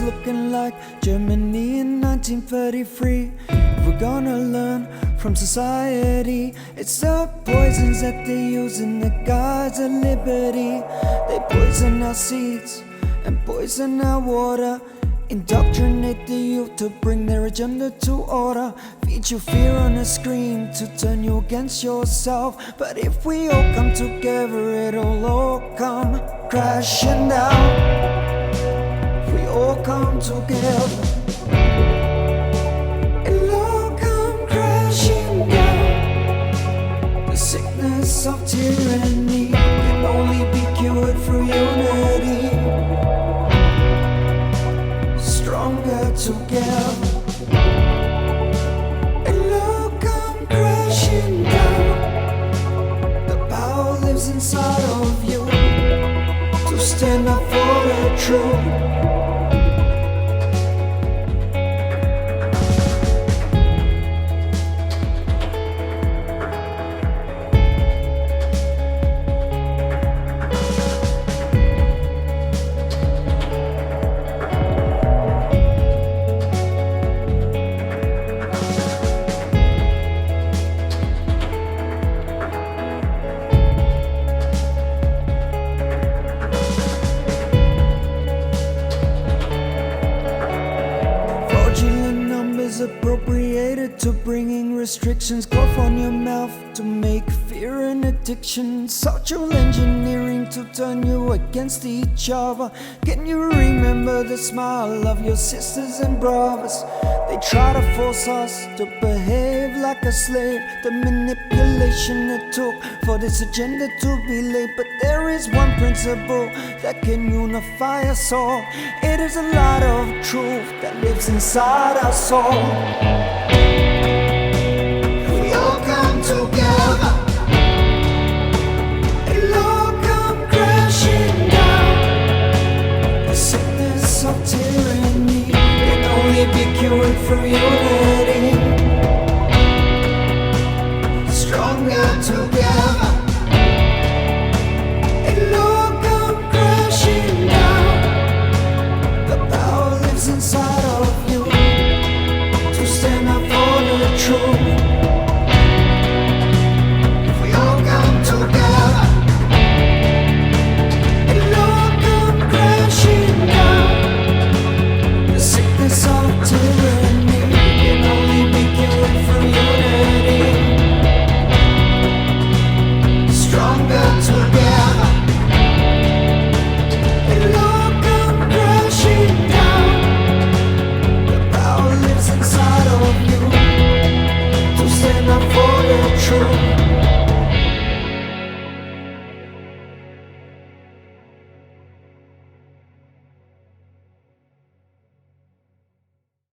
looking like Germany in 1933. If we're gonna learn from society, it's the poisons that they use in the guise of liberty. They poison our seeds and poison our water, indoctrinate the youth to bring their agenda to order, feed you fear on a screen to turn you against yourself. But if we all come together, it'll all come crashing down. If we all come together, it'll all come crashing down. The sickness of tyranny can only be cured through unity. Stronger together, it'll all come crashing down. The power lives inside of you to stand up for the truth. Appropriated to bringing restrictions, cloth on your mouth to make fear an addiction, social engineering to turn you against each other. Can you remember the smile of your sisters and brothers? They try to force us to behave like a slave, the manipulation it took for this agenda to be laid. But there is one principle that can unify us all. It is a light of truth that lives inside our soul. If we all come together, it'll all come crashing down. The sickness of tyranny can only be cured through you.